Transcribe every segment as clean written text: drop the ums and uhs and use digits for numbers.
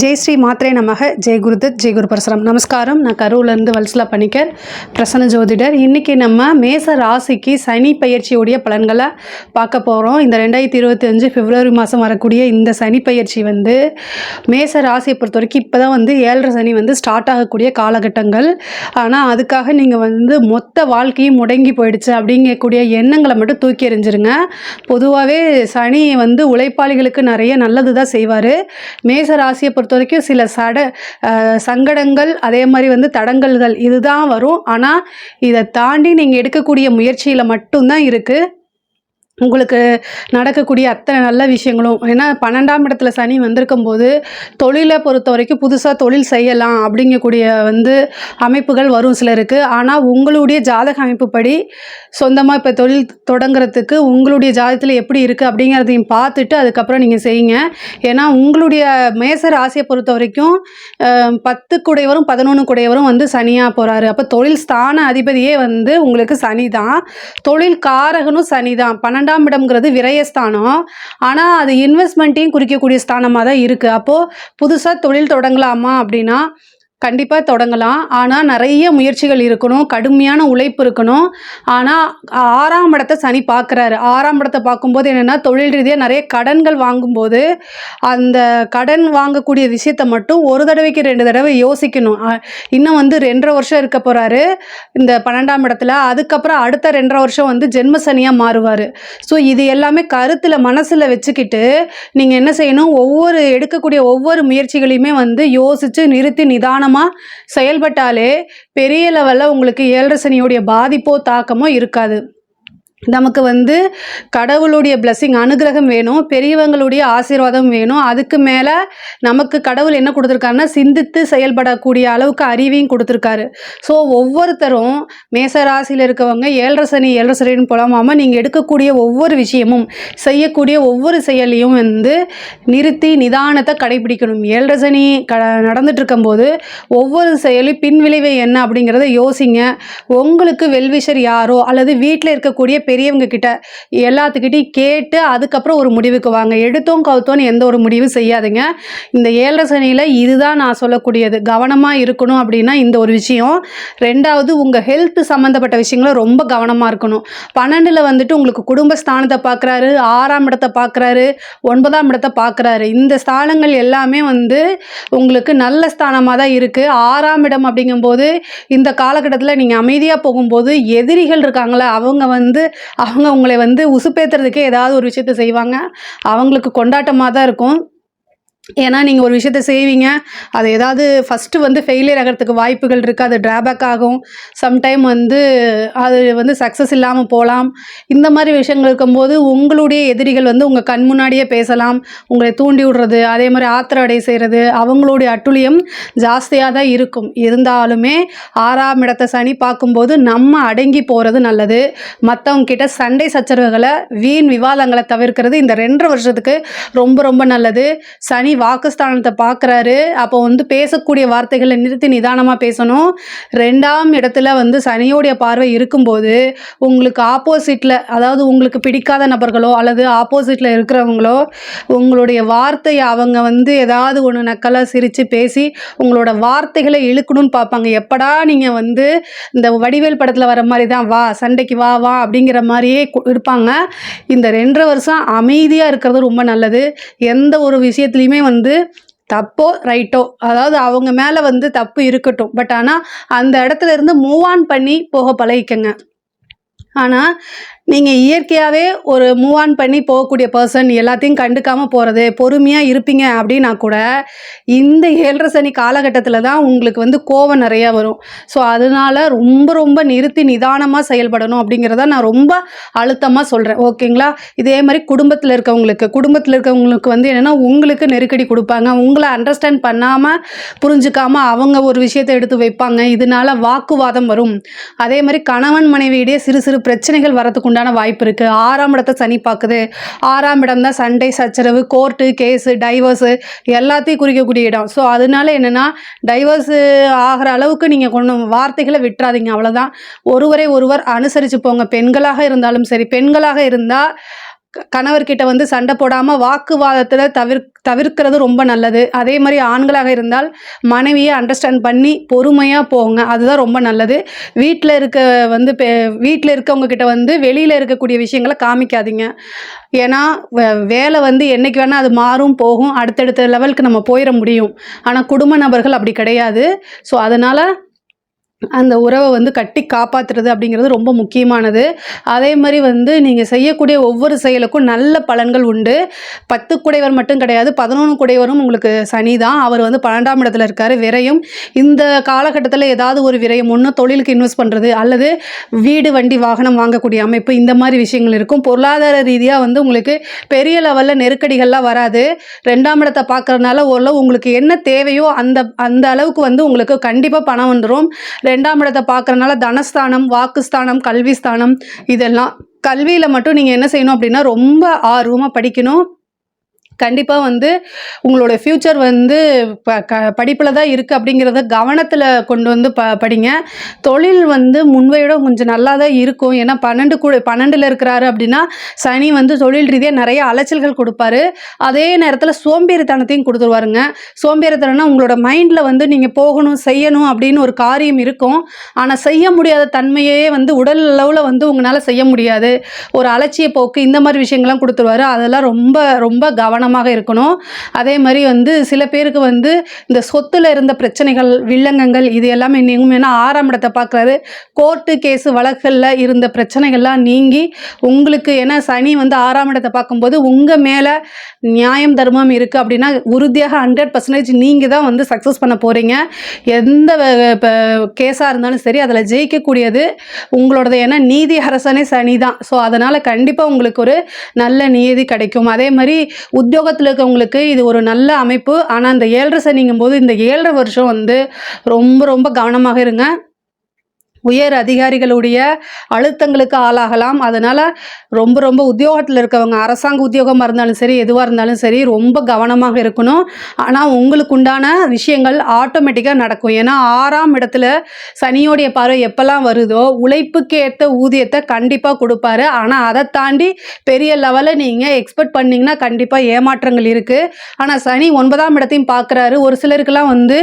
ஜெய் ஸ்ரீ மாத்ரே நமக. ஜெய் குருதத், ஜெய் குரு பரசுராம். நமஸ்காரம். நான் கரூர்லேருந்து வல்சலா பணிக்கர், பிரசன்ன ஜோதிடர். இன்றைக்கி நம்ம மேச ராசிக்கு சனி பயிற்சியுடைய பலன்களை பார்க்க போகிறோம். இந்த 2025 பிப்ரவரி மாதம் வரக்கூடிய இந்த சனி பயிற்சி மேச ராசியை பொறுத்த வரைக்கும் இப்போ தான் 7.5 சனி ஸ்டார்ட் ஆகக்கூடிய காலகட்டங்கள். ஆனால் அதுக்காக நீங்கள் மொத்த வாழ்க்கையும் முடங்கி போயிடுச்சு அப்படிங்கக்கூடிய எண்ணங்களை மட்டும் தூக்கி எறிஞ்சிருங்க. பொதுவாகவே சனி உழைப்பாளிகளுக்கு நிறைய நல்லது தான் செய்வார். மேச ராசியை பொறுத்த வரைக்கும் சில சங்கடங்கள், அதே மாதிரி தடங்கல்கள் இதுதான் வரும். ஆனால் இதை தாண்டி நீங்கள் எடுக்கக்கூடிய முயற்சியில் மட்டும்தான் இருக்குது உங்களுக்கு நடக்கக்கூடிய அத்தனை நல்ல விஷயங்களும். ஏன்னா 12ஆம் இடத்துல சனி வந்திருக்கும் போது தொழிலை பொறுத்த வரைக்கும் புதுசாக தொழில் செய்யலாம் அப்படிங்கக்கூடிய அமைப்புகள் வரும் சிலருக்கு. ஆனால் உங்களுடைய ஜாதக அமைப்புப்படி சொந்தமாக இப்போ தொழில் தொடங்குறதுக்கு உங்களுடைய ஜாதகத்தில் எப்படி இருக்குது அப்படிங்கிறதையும் பார்த்துட்டு அதுக்கப்புறம் நீங்கள் செய்யுங்க. ஏன்னா உங்களுடைய மேச ராசியை பொறுத்த வரைக்கும் 10 குடையவரும் 11 குடையவரும் சனியாக போகிறாரு. அப்போ தொழில் ஸ்தான அதிபதியே உங்களுக்கு சனி தான். தொழில் காரகனும் சனி தான். 12ஆம் இடம்ங்கிறது விரயஸ்தானம். ஆனால் அது இன்வெஸ்ட்மெண்ட்டையும் குறிக்கக்கூடிய ஸ்தானமாக தான் இருக்குது. அப்போது புதுசாக தொழில் தொடங்கலாமா அப்படின்னா கண்டிப்பாக தொடங்கலாம். ஆனால் நிறைய முயற்சிகள் இருக்கணும், கடுமையான உழைப்பு இருக்கணும். ஆனால் 6ஆம் இடத்தை சனி பார்க்குறாரு. 6ஆம் இடத்தை பார்க்கும்போது என்னென்னா, தொழில் ரீதியாக நிறைய கடன்கள் வாங்கும்போது அந்த கடன் வாங்கக்கூடிய விஷயத்தை மட்டும் ஒரு தடவைக்கு 2 தடவை யோசிக்கணும். இன்னும் 2.5 வருஷம் இருக்க போகிறாரு இந்த 12ஆம் இடத்துல. அதுக்கப்புறம் அடுத்த 2.5 வருஷம் ஜென்ம சனியாக மாறுவார். ஸோ இது எல்லாமே கருத்தில் மனசில் வச்சுக்கிட்டு நீங்கள் என்ன செய்யணும், எடுக்கக்கூடிய ஒவ்வொரு முயற்சிகளையுமே யோசித்து நிறுத்தி நிதானம் செயல்பட்டாலே பெரிய லெவலில் உங்களுக்கு 7.5 சனியுடைய பாதிப்போ தாக்கமோ இருக்காது. நமக்கு கடவுளுடைய பிளஸிங், அனுகிரகம் வேணும், பெரியவங்களுடைய ஆசீர்வாதம் வேணும். அதுக்கு மேலே நமக்கு கடவுள் என்ன கொடுத்துருக்காருன்னா, சிந்தித்து செயல்படக்கூடிய அளவுக்கு அறிவையும் கொடுத்துருக்காரு. ஸோ ஒவ்வொருத்தரும் மேசராசியில் இருக்கவங்க 7.5 சனின்னு போலாமாமல் நீங்கள் எடுக்கக்கூடிய ஒவ்வொரு விஷயமும், செய்யக்கூடிய ஒவ்வொரு செயலையும் நிறுத்தி நிதானத்தை கடைபிடிக்கணும். 7.5 சனி நடந்துட்டு இருக்கும்போது ஒவ்வொரு செயலும் பின்விளைவு என்ன அப்படிங்கிறத யோசிங்க. உங்களுக்கு வெல்விஷர் யாரோ அல்லது வீட்டில் இருக்கக்கூடிய பெரியவங்க கிட்ட எல்லாத்துக்கிட்டையும் கேட்டு அதுக்கப்புறம் ஒரு முடிவுக்கு வாங்க. எடுத்தோம் கவுத்தோன்னு எந்த ஒரு முடிவு செய்யாதுங்க. இந்த 7.5 சனியில் இதுதான் நான் சொல்லக்கூடியது. கவனமாக இருக்கணும் அப்படின்னா இந்த ஒரு விஷயம். 2வது, உங்கள் ஹெல்த் சம்மந்தப்பட்ட விஷயங்கள ரொம்ப கவனமாக இருக்கணும். 12ல் உங்களுக்கு குடும்பஸ்தானத்தை பார்க்குறாரு, 6ஆம் இடத்தை பார்க்குறாரு, 9ஆம் இடத்தை பார்க்குறாரு. இந்த ஸ்தானங்கள் எல்லாமே உங்களுக்கு நல்ல ஸ்தானமாக தான் இருக்குது. 6ஆம் இடம் அப்படிங்கும்போது இந்த காலகட்டத்தில் நீங்கள் அமைதியாக போகும்போது எதிரிகள் இருக்காங்களே அவங்க உங்களை உசுப்பேத்துறதுக்கே ஏதாவது ஒரு விஷயத்த செய்வாங்க. அவங்களுக்கு கொண்டாட்டமாக தான் இருக்கும். ஏன்னா நீங்கள் ஒரு விஷயத்தை செய்வீங்க, அது ஏதாவது ஃபஸ்ட்டு ஃபெயிலியர் ஆகிறதுக்கு வாய்ப்புகள் இருக்குது. அது ட்ராபேக் ஆகும். சம்டைம் அது சக்ஸஸ் இல்லாமல் போகலாம். இந்த மாதிரி விஷயங்கள் இருக்கும்போது உங்களுடைய எதிரிகள் உங்கள் கண் முன்னாடியே பேசலாம், உங்களை தூண்டி விடுறது, அதே மாதிரி ஆத்திர அடை செய்கிறது, அவங்களுடைய அட்டுழியம் ஜாஸ்தியாக தான் இருக்கும். இருந்தாலுமே 6ஆம் இடத்தை சனி பார்க்கும்போது நம்ம அடங்கி போகிறது நல்லது. மற்றவங்க கிட்ட சண்டை சச்சரவுகளை, வீண் விவாதங்களை தவிர்க்கிறது இந்த 2.5 வருஷத்துக்கு ரொம்ப ரொம்ப நல்லது. சனி வாக்குஸ்தானத்தை பார்க்குறாரு. அப்போ பேசக்கூடிய வார்த்தைகளை நிறுத்தி நிதானமாக பேசணும். 2ஆம் இடத்துல சனியோடைய பார்வை இருக்கும்போது உங்களுக்கு ஆப்போசிட்டில், அதாவது உங்களுக்கு பிடிக்காத நபர்களோ அல்லது ஆப்போசிட்டில் இருக்கிறவங்களோ உங்களுடைய வார்த்தையை அவங்க ஏதாவது ஒன்று நக்கலாக சிரித்து பேசி உங்களோட வார்த்தைகளை இழுக்கணும்னு பார்ப்பாங்க. எப்படா நீங்கள் இந்த வடிவேல் படத்தில் வர மாதிரி தான், வா சண்டைக்கு வா வா அப்படிங்கிற மாதிரியே இருப்பாங்க. இந்த 2.5 வருஷம் அமைதியாக இருக்கிறது ரொம்ப நல்லது. எந்த ஒரு விஷயத்துலையுமே தப்போ ரைட்டோ, அதாவது அவங்க மேலே தப்பு இருக்கட்டும், பட் ஆனால் அந்த இடத்துல இருந்து மூவ் ஆன் பண்ணி போக பழகிக்கங்க. ஆனால் நீங்கள் இயற்கையாகவே ஒரு மூவ் ஆன் பண்ணி போகக்கூடிய பர்சன், எல்லாத்தையும் கண்டுக்காமல் போகிறது, பொறுமையாக இருப்பீங்க அப்படின்னா கூட இந்த 7.5 சனி காலகட்டத்தில் தான் உங்களுக்கு கோவம் நிறையா வரும். ஸோ அதனால் ரொம்ப ரொம்ப நிறுத்தி நிதானமாக செயல்படணும் அப்படிங்கிறத நான் ரொம்ப அழுத்தமாக சொல்கிறேன். ஓகேங்களா? இதே மாதிரி குடும்பத்தில் இருக்கவங்களுக்கு என்னென்னா, உங்களுக்கு நெருக்கடி கொடுப்பாங்க. உங்களை அண்டர்ஸ்டாண்ட் பண்ணாமல் புரிஞ்சுக்காமல் அவங்க ஒரு விஷயத்தை எடுத்து வைப்பாங்க. இதனால் வாக்குவாதம் வரும். அதே மாதிரி கணவன் மனைவியிடையே சிறு சிறு பிரச்சனைகள் வரதுக்கு உண்டான வாய்ப்பு இருக்குது. 6ஆம் இடத்தை சனி பார்க்குது. 6ஆம் இடம் தான் சண்டை சச்சரவு, கோர்ட்டு கேஸு, டைவர்ஸு எல்லாத்தையும் குறிக்கக்கூடிய இடம். ஸோ அதனால என்னென்னா, டைவர்ஸு ஆகிற அளவுக்கு நீங்கள் வார்த்தைகளை விட்டுறாதீங்க. அவ்வளோதான். ஒருவரை ஒருவர் அனுசரித்து போங்க. பெண்களாக இருந்தாலும் சரி, பெண்களாக இருந்தால் கணவர்கிட்ட வந்து சண்டை போடாமல் வாக்குவாதத்தில் தவிர்க்கிறது ரொம்ப நல்லது. அதே மாதிரி ஆண்களாக இருந்தால் மனைவியை அண்டர்ஸ்டாண்ட் பண்ணி பொறுமையாக போங்க, அதுதான் ரொம்ப நல்லது. வீட்டில் வீட்டில் இருக்கவங்க கிட்ட வந்து வெளியில் இருக்கக்கூடிய விஷயங்களை காமிக்காதீங்க. ஏன்னா வேலை வந்து என்றைக்கு வேணால் அது மாறும் போகும், அடுத்தடுத்த லெவலுக்கு நம்ம போயிட முடியும். ஆனால் குடும்ப நபர்கள் அப்படி கிடையாது. ஸோ அதனால் அந்த உறவை வந்து கட்டி காப்பாற்றுறது அப்படிங்கிறது ரொம்ப முக்கியமானது. அதே மாதிரி வந்து நீங்கள் செய்யக்கூடிய ஒவ்வொரு செயலுக்கும் நல்ல பலன்கள் உண்டு. 10 குடைவர் மட்டும் கிடையாது, 11 குடைவரும் உங்களுக்கு சனி தான். அவர் வந்து 12ஆம் இடத்துல இருக்கார். விரயம் இந்த காலகட்டத்தில் ஏதாவது ஒரு விரயம், ஒன்று தொழிலுக்கு இன்வெஸ்ட் பண்ணுறது அல்லது வீடு வண்டி வாகனம் வாங்கக்கூடிய அமைப்பு, இந்த மாதிரி விஷயங்கள் இருக்கும். பொருளாதார ரீதியாக வந்து உங்களுக்கு பெரிய லெவலில் நெருக்கடிகள்லாம் வராது. 2ஆம் இடத்தை பார்க்கறதுனால ஓரளவு உங்களுக்கு என்ன தேவையோ அந்த அளவுக்கு வந்து உங்களுக்கு கண்டிப்பாக பணம் வந்துடும். 2ஆம் இடத்தை பார்க்கறதுனால தனஸ்தானம், வாக்குஸ்தானம், கல்விஸ்தானம், இதெல்லாம். கல்வியில் மட்டும் நீங்கள் என்ன செய்யணும் அப்படின்னா ரொம்ப ஆர்வமாக படிக்கணும். கண்டிப்பாக வந்து உங்களோட ஃப்யூச்சர் வந்து படிப்பில் தான் இருக்குது அப்படிங்கிறத கவனத்தில் கொண்டு வந்து படிங்க. தொழில் வந்து முன்பையோட கொஞ்சம் நல்லா தான் இருக்கும். ஏன்னா 12 இருக்கிறாரு அப்படின்னா சனி வந்து தொழில் ரீதியாக நிறைய அலைச்சல்கள் கொடுப்பாரு. அதே நேரத்தில் சோம்பேறித்தனத்தையும் கொடுத்துருவாருங்க. சோம்பேறித்தனம்னா உங்களோட மைண்டில் வந்து நீங்கள் போகணும் செய்யணும் அப்படின்னு ஒரு காரியம் இருக்கும், ஆனால் செய்ய முடியாத தன்மையே வந்து உடல் அளவில் வந்து உங்களால் செய்ய முடியாது. ஒரு அலட்சிய போக்கு, இந்த மாதிரி விஷயங்கள்லாம் கொடுத்துருவாரு. அதெல்லாம் ரொம்ப ரொம்ப கவனமாக இருக்கணும். அதே மாதிரி வந்து சில பேருக்கு வந்து இந்த சொத்துல இருந்த பிரச்சனைகள், வில்லங்கங்கள், இது எல்லாமே நீங்கும். ஏன்னா 6ஆம் இடத்தை பார்க்குறாரு. கோர்ட்டு கேஸு வழக்குகளில் இருந்த பிரச்சனைகள்லாம் நீங்கி உங்களுக்கு, ஏன்னா சனி வந்து 6ஆம் இடத்தை பார்க்கும்போது உங்கள் மேலே நியாயம் தர்மம் இருக்குது அப்படின்னா உறுதியாக 100% நீங்கள் தான் வந்து சக்ஸஸ் பண்ண போகிறீங்க. எந்த கேஸாக இருந்தாலும் சரி அதில் ஜெயிக்கக்கூடியது உங்களோடது. ஏன்னா நீதி அரசனே சனி தான். ஸோ அதனால் கண்டிப்பாக உங்களுக்கு ஒரு நல்ல நீதி கிடைக்கும். அதே மாதிரி உத்தியோகத்தில் இருக்கவங்களுக்கு இது ஒரு நல்ல அமைப்பு. ஆனால் இந்த 7.5 சனிங்கும் போது இந்த 7.5 வருஷம் வந்து ரொம்ப ரொம்ப கவனமாக இருங்க. உயர் அதிகாரிகளுடைய அழுத்தங்களுக்கு ஆளாகலாம். அதனால் ரொம்ப ரொம்ப உத்தியோகத்தில் இருக்கவங்க, அரசாங்க உத்தியோகமாக இருந்தாலும் சரி எதுவாக இருந்தாலும் சரி ரொம்ப கவனமாக இருக்கணும். ஆனால் உங்களுக்கு உண்டான விஷயங்கள் ஆட்டோமேட்டிக்காக நடக்கும். ஏன்னா 6ஆம் இடத்துல சனியோடைய பார்வை எப்போல்லாம் வருதோ உழைப்புக்கு ஏற்ற ஊதியத்தை கண்டிப்பாக கொடுப்பாரு. ஆனால் அதை தாண்டி பெரிய லெவலில் நீங்கள் எக்ஸ்பெக்ட் பண்ணிங்கன்னா கண்டிப்பாக ஏமாற்றங்கள் இருக்குது. ஆனால் சனி 9ஆம் இடத்தையும் பார்க்குறாரு. ஒரு சிலருக்கெல்லாம் வந்து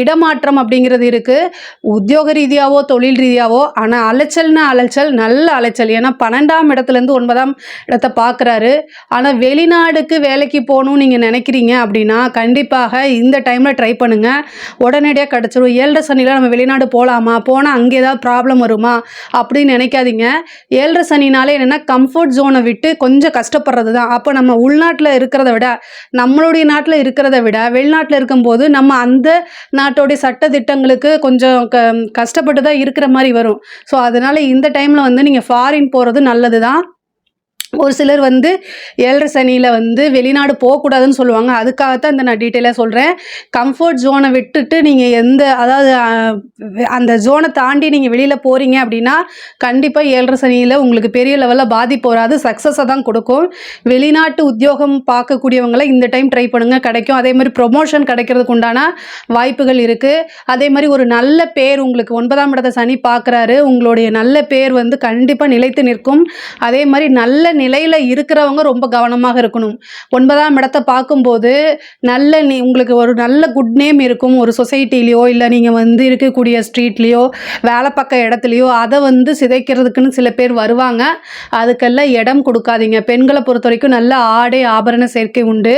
இடமாற்றம் அப்படிங்கிறது இருக்குது, உத்தியோக ரீதியாவோ தொழில் ரீதியாவோ. ஆனால் அலைச்சல்னா அலைச்சல், நல்ல அலைச்சல். ஏன்னா 12ஆம் இடத்துலேருந்து 9ஆம் இடத்தை பார்க்குறாரு. ஆனால் வெளிநாடுக்கு வேலைக்கு போகணும்னு நீங்கள் நினைக்கிறீங்க அப்படின்னா கண்டிப்பாக இந்த டைமில் ட்ரை பண்ணுங்கள், உடனடியாக கிடச்சிரும். 7.5 சனியில் நம்ம வெளிநாடு போகலாமா, போனால் அங்கே ஏதாவது ப்ராப்ளம் வருமா அப்படின்னு நினைக்காதீங்க. 7.5 சனினாலே என்னென்னா கம்ஃபர்ட் ஜோனை விட்டு கொஞ்சம் கஷ்டப்படுறது தான். அப்போ நம்ம உள்நாட்டில் இருக்கிறத விட, நம்மளுடைய நாட்டில் இருக்கிறத விட வெளிநாட்டில் இருக்கும்போது நம்ம அந்த நாட்டோடைய சட்ட திட்டங்களுக்கு கொஞ்சம் கஷ்டப்பட்டு தான் இருக்கிற மாதிரி வரும். ஸோ அதனால் இந்த டைமில் வந்து நீங்கள் ஃபாரின் போகிறது நல்லது தான். ஒரு சிலர் வந்து 7.5 சனியில் வந்து வெளிநாடு போகக்கூடாதுன்னு சொல்லுவாங்க. அதுக்காகத்தான் நான் டீட்டெயிலாக சொல்கிறேன். கம்ஃபர்ட் ஜோனை விட்டுட்டு நீங்கள் அதாவது அந்த ஜோனை தாண்டி நீங்கள் வெளியில் போகிறீங்க அப்படின்னா கண்டிப்பாக 7.5 சனியில் உங்களுக்கு பெரிய லெவலில் பாதிப்பு வராது, சக்ஸஸை தான் கொடுக்கும். வெளிநாட்டு உத்தியோகம் பார்க்கக்கூடியவங்களை இந்த டைம் ட்ரை பண்ணுங்கள், கிடைக்கும். அதே மாதிரி ப்ரொமோஷன் கிடைக்கிறதுக்கு உண்டான வாய்ப்புகள் இருக்குது. அதே மாதிரி ஒரு நல்ல பேர் உங்களுக்கு 9ஆம் இடத்தை சனி பார்க்குறாரு. உங்களுடைய நல்ல பேர் வந்து கண்டிப்பாக நிலைத்து நிற்கும். அதே மாதிரி நல்ல நிலையில் இருக்கிறவங்க ரொம்ப கவனமாக இருக்கணும். 9ஆம் இடத்தை பார்க்கும்போது உங்களுக்கு ஒரு நல்ல குட் நேம் இருக்கும். ஒரு சொசைட்டிலையோ இல்லை நீங்கள் வந்து இருக்கக்கூடிய ஸ்ட்ரீட்லேயோ வேலை பார்க்க இடத்துலையோ அதை வந்து சிதைக்கிறதுக்குன்னு சில பேர் வருவாங்க. அதுக்கெல்லாம் இடம் கொடுக்காதீங்க. பெண்களை பொறுத்த வரைக்கும் நல்ல ஆடை ஆபரண சேர்க்கை உண்டு.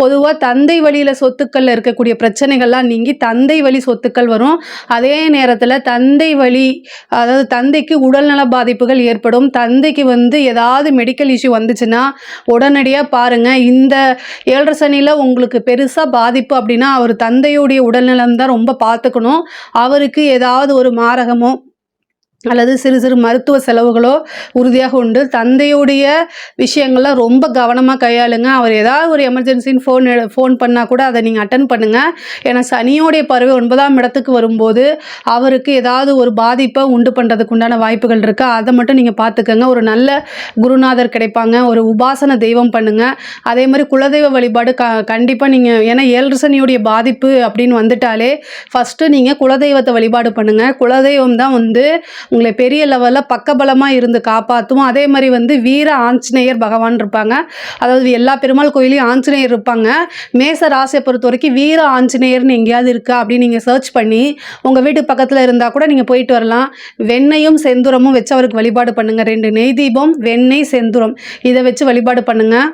பொதுவாக தந்தை வழியில் சொத்துக்களில் இருக்கக்கூடிய பிரச்சனைகள்லாம் நீங்கி தந்தை வழி சொத்துக்கள் வரும். அதே நேரத்தில் தந்தை வழி, அதாவது தந்தைக்கு உடல்நல பாதிப்புகள் ஏற்படும். தந்தைக்கு வந்து ஏதாவது மெடிக்கல் இஷ்யூ வந்துச்சுன்னா உடனடியாக பாருங்கள். இந்த 7.5 சனியில் உங்களுக்கு பெருசாக பாதிப்பு அப்படின்னா அவர் தந்தையுடைய உடல்நலம் தான் ரொம்ப பார்த்துக்கணும். அவருக்கு ஏதாவது ஒரு மாரகமோ அல்லது சிறு சிறு மருத்துவ செலவுகளோ உறுதியாக உண்டு. தந்தையுடைய விஷயங்கள்லாம் ரொம்ப கவனமாக கையாளுங்க. அவர் ஏதாவது ஒரு எமர்ஜென்சின்னு ஃபோன் பண்ணால் கூட அதை நீங்கள் அட்டன் பண்ணுங்கள். ஏன்னா சனியோடைய பார்வை 9ஆம் இடத்துக்கு வரும்போது அவருக்கு ஏதாவது ஒரு பாதிப்பை உண்டு பண்ணுறதுக்கு உண்டான வாய்ப்புகள் இருக்குது. அதை மட்டும் நீங்கள் பார்த்துக்கோங்க. ஒரு நல்ல குருநாதர் கிடைப்பாங்க. ஒரு உபாசன தெய்வம் பண்ணுங்கள். அதே மாதிரி குலதெய்வ வழிபாடு கண்டிப்பாக நீங்கள், ஏன்னா 7.5 சனியுடைய பாதிப்பு அப்படின்னு வந்துட்டாலே ஃபஸ்ட்டு நீங்கள் குலதெய்வத்தை வழிபாடு பண்ணுங்கள். குலதெய்வம் தான் வந்து உங்களை பெரிய லெவலில் பக்கபலமாக இருந்து காப்பாற்றும். அதே மாதிரி வந்து வீர ஆஞ்சநேயர் பகவான் இருப்பாங்க. அதாவது எல்லா பெருமாள் கோயிலையும் ஆஞ்சநேயர் இருப்பாங்க. மேச ராசியை பொறுத்த வரைக்கும் வீர ஆஞ்சநேயர்னு எங்கேயாவது இருக்கா அப்படின்னு நீங்கள் சர்ச் பண்ணி உங்கள் வீட்டு பக்கத்தில் இருந்தால் கூட நீங்கள் போயிட்டு வரலாம். வெண்ணையும் செந்தூரமும் வச்சு அவருக்கு வழிபாடு பண்ணுங்கள். 2 நெய் தீபம், வெண்ணெய், செந்தூரம் இதை வச்சு வழிபாடு பண்ணுங்கள்.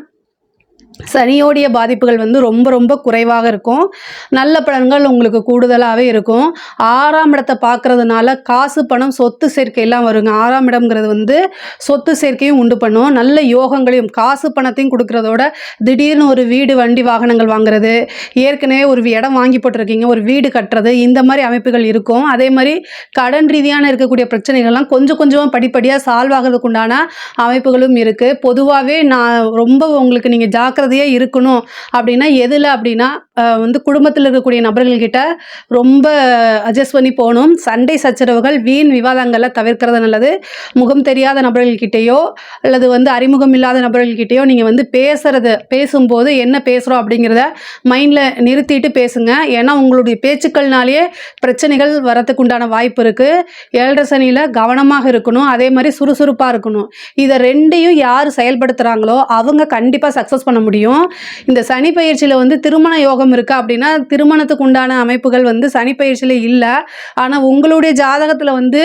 சனியோடைய பாதிப்புகள் வந்து ரொம்ப ரொம்ப குறைவாக இருக்கும். நல்ல பலன்கள் உங்களுக்கு கூடுதலாகவே இருக்கும். 6ஆம் இடத்தை பார்க்கறதுனால காசு, பணம், சொத்து சேர்க்கையெல்லாம் வருங்க. 6ஆம் இடம்ங்கிறது வந்து சொத்து சேர்க்கையும் உண்டு பண்ணும். நல்ல யோகங்களையும் காசு பணத்தையும் கொடுக்கறதோட திடீர்னு ஒரு வீடு, வண்டி, வாகனங்கள் வாங்குறது, ஏற்கனவே ஒரு இடம் வாங்கி போட்டிருக்கீங்க, ஒரு வீடு கட்டுறது, இந்த மாதிரி அமைப்புகள் இருக்கும். அதே மாதிரி கடன் ரீதியான இருக்கக்கூடிய பிரச்சனைகள்லாம் கொஞ்சம் கொஞ்சமாக படிப்படியாக சால்வ் ஆகிறதுக்கு உண்டான அமைப்புகளும் இருக்குது. பொதுவாகவே நான் ரொம்ப உங்களுக்கு நீங்கள் ஜாக்கிரதையாக இருக்கணும் அப்படின்னா எதில் அப்படின்னா வந்து குடும்பத்தில் இருக்கக்கூடிய நபர்கள்கிட்ட ரொம்ப அட்ஜஸ்ட் பண்ணி போகணும். சண்டை சச்சரவுகள், வீண் விவாதங்களை தவிர்க்கிறது நல்லது. முகம் தெரியாத நபர்கள்கிட்டையோ அல்லது வந்து அறிமுகம் இல்லாத நபர்கள்கிட்டையோ நீங்கள் வந்து பேசும்போது என்ன பேசுகிறோம் அப்படிங்கிறத மைண்டில் நிறுத்திட்டு பேசுங்க. ஏன்னா உங்களுடைய பேச்சுக்கள்னாலேயே பிரச்சனைகள் வரத்துக்கு உண்டான வாய்ப்பு இருக்குது. 7 சனியில் கவனமாக இருக்கணும். அதே மாதிரி சுறுசுறுப்பாக இருக்கணும். இதை ரெண்டையும் யார் செயல்படுத்துகிறாங்களோ அவங்க கண்டிப்பாக சக்ஸஸ் பண்ண முடியும். இந்த சனி பயிற்சியில் வந்து திருமண யோகம் இருக்கா அப்படின்னா திருமணத்துக்கு உண்டான அமைப்புகள் வந்து சனி பயிற்சியில் இல்லை. ஆனால் உங்களுடைய ஜாதகத்தில் வந்து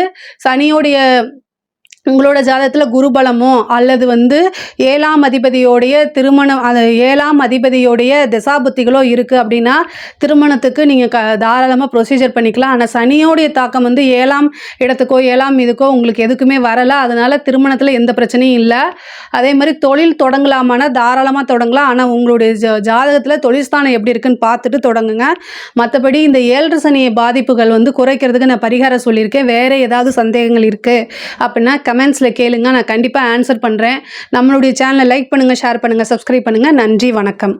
உங்களோட ஜாதகத்தில் குருபலமோ அல்லது வந்து 7ஆம் அதிபதியோடைய திருமணம், அது 7ஆம் அதிபதியோடைய திசாபுத்திகளோ இருக்குது அப்படின்னா திருமணத்துக்கு நீங்கள் தாராளமாக ப்ரொசீஜர் பண்ணிக்கலாம். ஆனால் சனியோடைய தாக்கம் வந்து 7ஆம் இடத்துக்கோ 7ஆம் இதுக்கோ உங்களுக்கு எதுக்குமே வரலை. அதனால் திருமணத்தில் எந்த பிரச்சனையும் இல்லை. அதே மாதிரி தொழில் தொடங்கலாமான்னா தாராளமாக தொடங்கலாம். ஆனால் உங்களுடைய ஜாதகத்தில் தொழில் ஸ்தானம் எப்படி இருக்குன்னு பார்த்துட்டு தொடங்குங்க. மற்றபடி இந்த 7 சனி பாதிப்புகள் வந்து குறைக்கிறதுக்கு நான் பரிகாரம் சொல்லியிருக்கேன். வேறு ஏதாவது சந்தேகங்கள் இருக்குது அப்படின்னா கமெண்ட்ஸில் கேளுங்க, நான் கண்டிப்பாக ஆன்சர் பண்ணுறேன். நம்மளுடைய சேனலை லைக் பண்ணுங்கள், ஷேர் பண்ணுங்கள், சப்ஸ்கிரைப் பண்ணுங்கள். நன்றி, வணக்கம்.